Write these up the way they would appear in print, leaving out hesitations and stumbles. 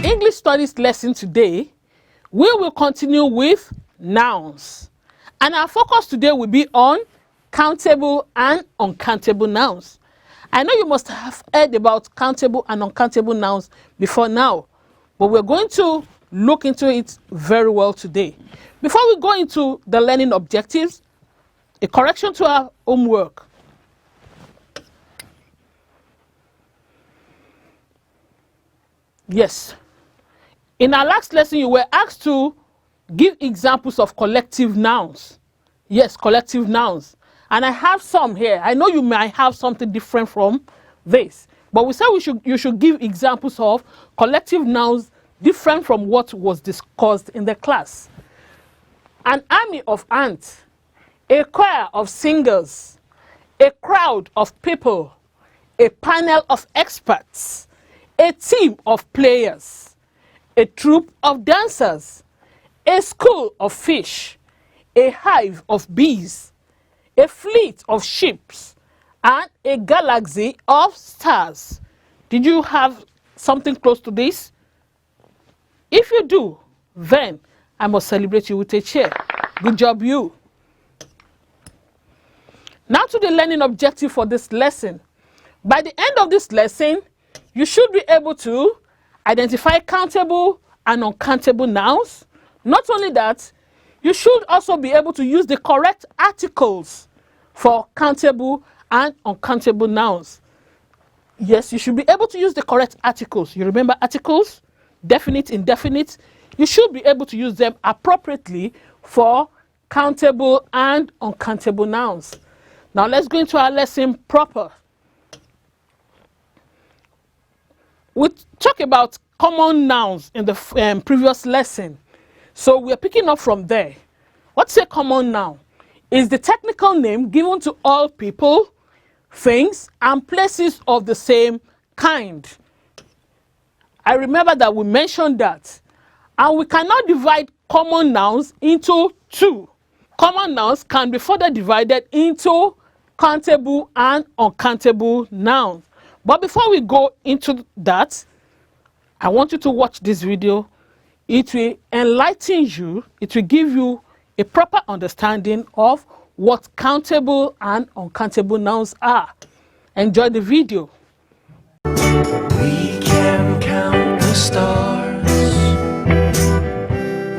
English Studies lesson today, we will continue with nouns. And our focus today will be on countable and uncountable nouns. I know you must have heard about countable and uncountable nouns before now, but we're going to look into it very well today. Before we go into the learning objectives, a correction to our homework. Yes. In our last lesson, you were asked to give examples of collective nouns. Yes, collective nouns. And I have some here. I know you might have something different from this, but we said you should give examples of collective nouns different from what was discussed in the class. An army of ants, a choir of singers, a crowd of people, a panel of experts, a team of players, a troop of dancers, a school of fish, a hive of bees, a fleet of ships, and a galaxy of stars. Did you have something close to this? If you do, then I must celebrate you with a cheer. Good job, you. Now to the learning objective for this lesson. By the end of this lesson, you should be able to identify countable and uncountable nouns. Not only that, you should also be able to use the correct articles for countable and uncountable nouns. Yes, you should be able to use the correct articles. You remember articles? Definite, indefinite. You should be able to use them appropriately for countable and uncountable nouns. Now let's go into our lesson proper. We talked about common nouns in the previous lesson. So we're picking up from there. What's a common noun? It's the technical name given to all people, things, and places of the same kind. I remember that we mentioned that. And we cannot divide common nouns into two. Common nouns can be further divided into countable and uncountable nouns. But before we go into that, I want you to watch this video. It will enlighten you. It will give you a proper understanding of what countable and uncountable nouns are. Enjoy the video. We can count the stars.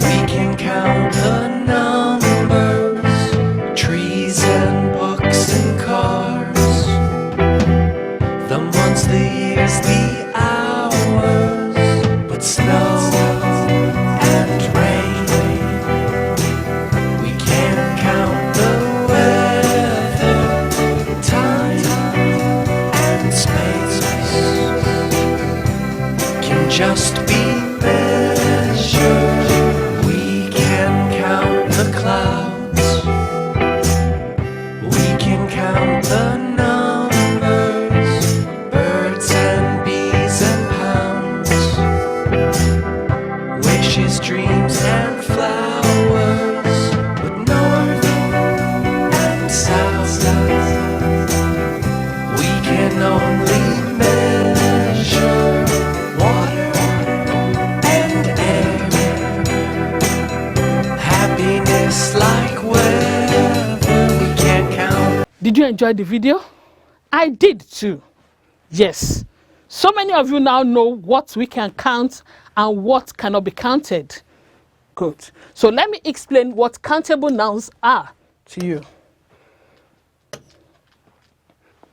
We can count the numbers, trees and books and cars, the months, the years, the hours, but snow and rain. We can't count the weather, time and space. Can just be measured. We can count the clouds. We can count the numbers, birds and bees and pounds, wishes, dreams and flowers, but north and south. We can only measure water and air, happiness like weather. We can't count. Did you enjoy the video? I did too. Yes. So many of you now know what we can count and what cannot be counted. Good. So let me explain what countable nouns are to you.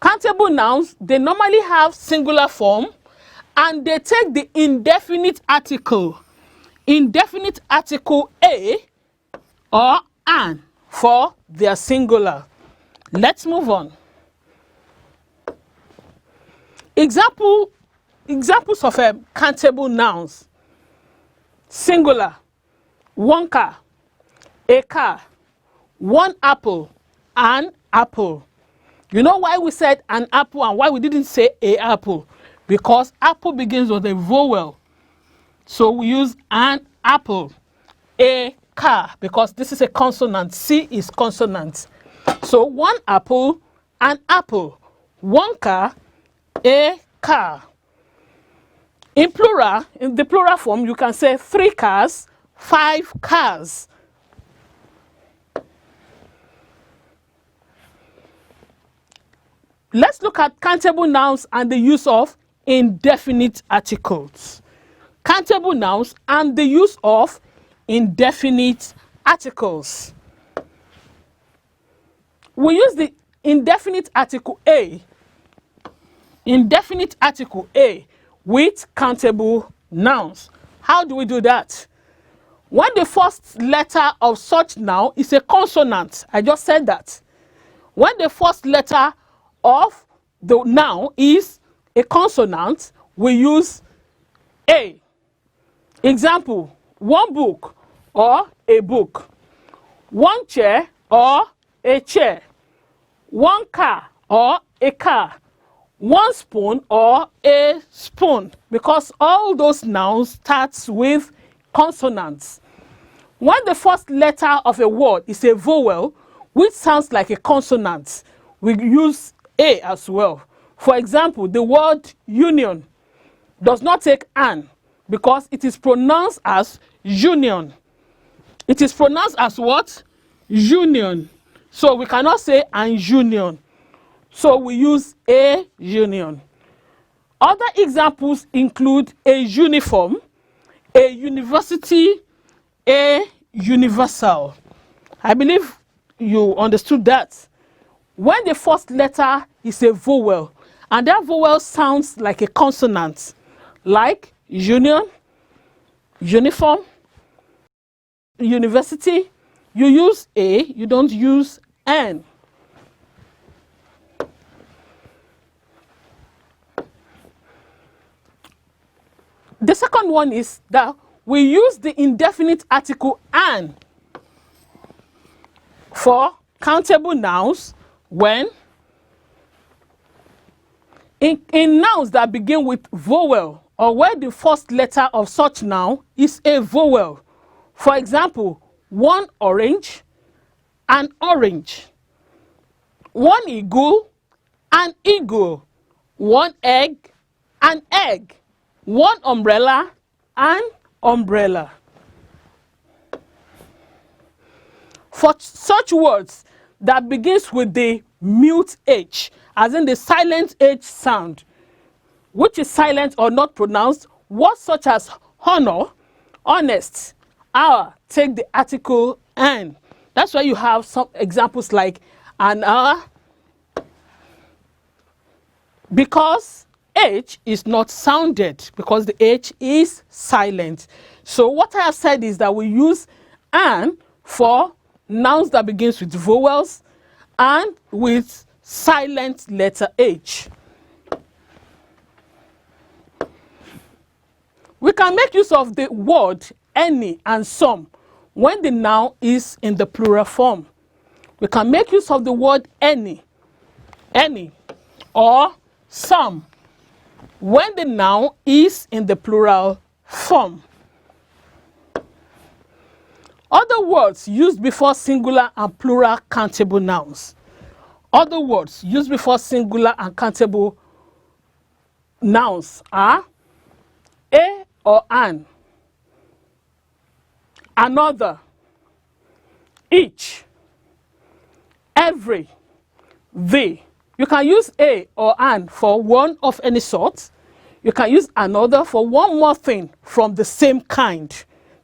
Countable nouns, they normally have singular form and they take the indefinite article. Indefinite article a or an for their singular. Let's move on. Examples of countable nouns. Singular, one car, a car, one apple, an apple. You know why we said an apple and why we didn't say a apple? Because apple begins with a vowel. So we use an apple. A car, because this is a consonant. C is consonant. So one apple, an apple. One car, a car. In plural, in the plural form, you can say 3 cars, 5 cars. Let's look at countable nouns and the use of indefinite articles. Countable nouns and the use of indefinite articles. We use the indefinite article A with countable nouns. How do we do that? When the first letter of such noun is a consonant, I just said that. When the first letter of the noun is a consonant, we use A. Example, 1 book or a book, 1 chair or a chair, 1 car or a car, 1 spoon or a spoon, because all those nouns start with consonants. When the first letter of a word is a vowel, which sounds like a consonant, we use A as well. For example, the word union does not take an because it is pronounced as union. It is pronounced as what? Union. So we cannot say an union. So we use a union. Other examples include a uniform, a university, a universal. I believe you understood that. When the first letter is a vowel, and that vowel sounds like a consonant, like union, uniform, university, you use A, you don't use N. The second one is that we use the indefinite article an for countable nouns when in nouns that begin with vowel or where the first letter of such noun is a vowel. For example, 1 orange, an orange, 1 eagle, an eagle, 1 egg, an egg, 1 umbrella, an umbrella. For such words that begins with the mute H, as in the silent H sound, which is silent or not pronounced, words such as honor, honest, hour, take the article an. That's why you have some examples like an hour, because H is not sounded, because the H is silent. So what I have said is that we use an for nouns that begins with vowels and with silent letter H. We can make use of the word any and some when the noun is in the plural form. We can make use of the word any, or some when the noun is in the plural form. Other words used before singular and plural countable nouns. Other words used before singular and countable nouns are a or an, another, each, every, the. You can use a or an for one of any sort. You can use another for one more thing from the same kind.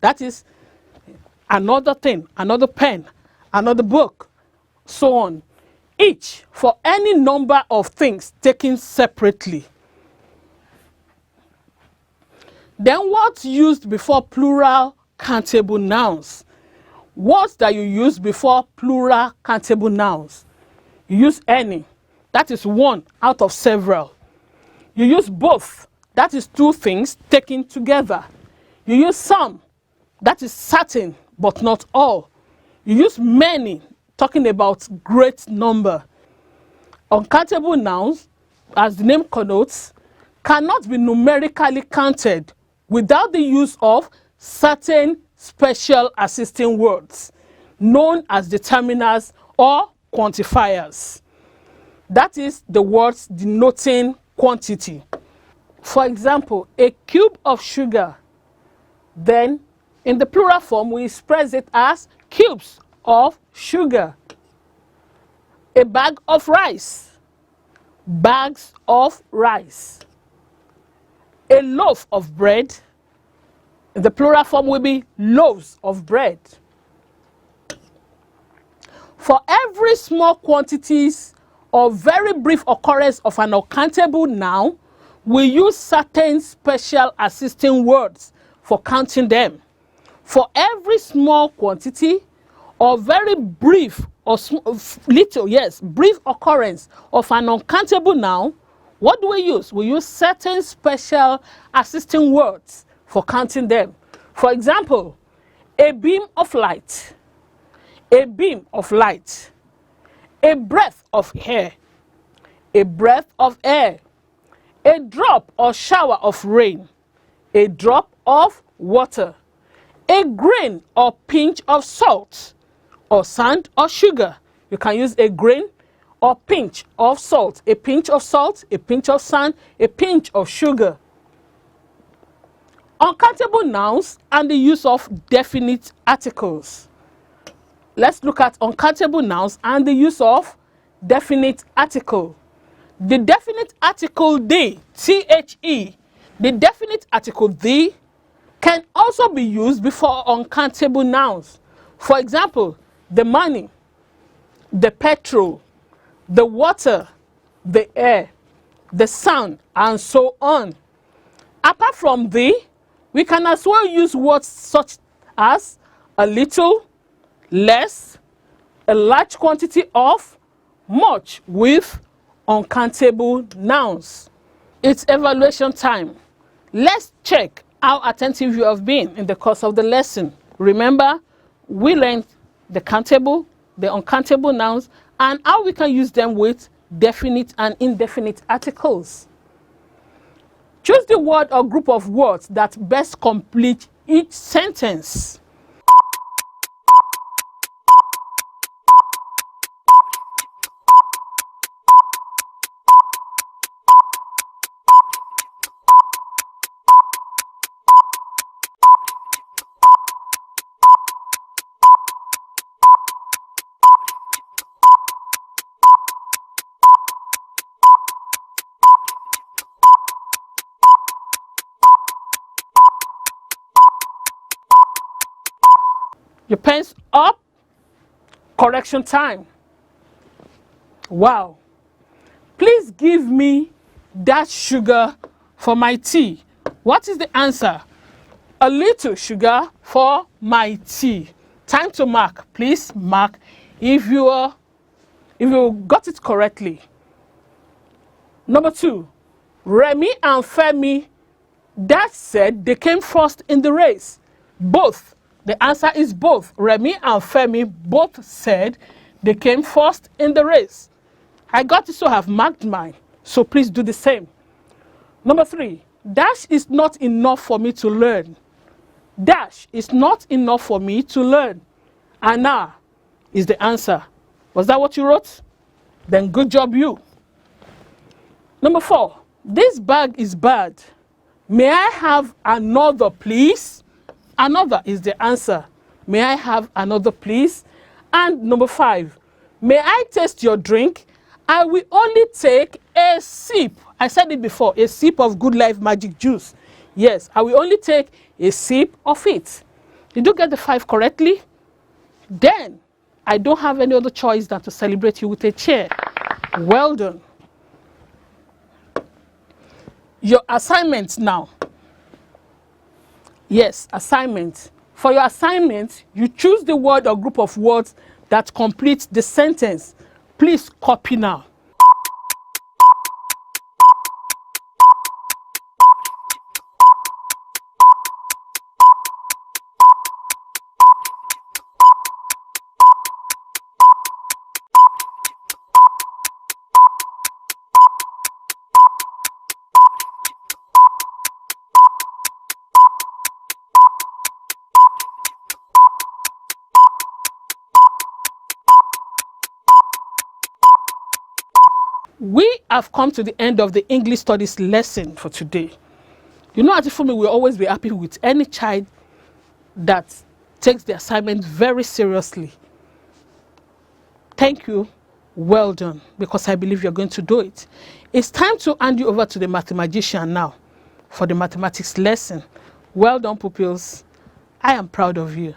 That is another thing, another pen, another book, so on. Each for any number of things taken separately. Then words used before plural countable nouns. Words that you use before plural countable nouns. You use any, that is one out of several. You use both, that is two things taken together. You use some, that is certain but not all. You use many, talking about great number. Uncountable nouns, as the name connotes, cannot be numerically counted without the use of certain special assisting words known as determiners or quantifiers. That is the words denoting quantity. For example, a cube of sugar. Then, in the plural form, we express it as cubes of sugar. A bag of rice. Bags of rice. A loaf of bread. The plural form will be loaves of bread. For every small quantities or very brief occurrence of an uncountable noun, we use certain special assisting words for counting them. For every small quantity or very brief or brief occurrence of an uncountable noun, what do we use? We use certain special assisting words for counting them. For example, a beam of light, a beam of light, a breath of air, a breath of air, a drop or shower of rain, a drop of water, a grain or pinch of salt, or sand or sugar. You can use a grain or pinch of salt, a pinch of salt, a pinch of sand, a pinch of sugar. Uncountable nouns and the use of definite articles. Let's look at uncountable nouns and the use of definite article. The definite article the, the, the definite article the can also be used before uncountable nouns. For example, the money, the petrol, the water, the air, the sun, and so on. Apart from the, we can as well use words such as a little, less, a large quantity of, much with uncountable nouns. It's evaluation time. Let's check how attentive you have been in the course of the lesson. Remember, we learned the countable, the uncountable nouns, and how we can use them with definite and indefinite articles. Choose the word or group of words that best complete each sentence. Your pens up. Correction time. Wow. Please give me that sugar for my tea. What is the answer? A little sugar for my tea. Time to mark. Please mark if you got it correctly. Number 2. Remy and Femi, that said they came first in the race. Both. The answer is both. Remy and Femi both said they came first in the race. I got it, so have marked mine. So please do the same. Number 3. Dash is not enough for me to learn. Dash is not enough for me to learn. Anna is the answer. Was that what you wrote? Then good job you. Number 4. This bag is bad. May I have another, please? Another is the answer. May I have another, please? And number 5. May I taste your drink? I will only take a sip. I said it before, a sip of Good Life Magic Juice. Yes, I will only take a sip of it. Did you get the 5 correctly? Then, I don't have any other choice than to celebrate you with a chair. Well done. Your assignment now. Yes, assignment. For your assignment, you choose the word or group of words that complete the sentence. Please copy now. We have come to the end of the English Studies lesson for today. You know, Auntie will always be happy with any child that takes the assignment very seriously. Thank you. Well done, because I believe you're going to do it. It's time to hand you over to the mathematician now for the mathematics lesson. Well done, pupils. I am proud of you.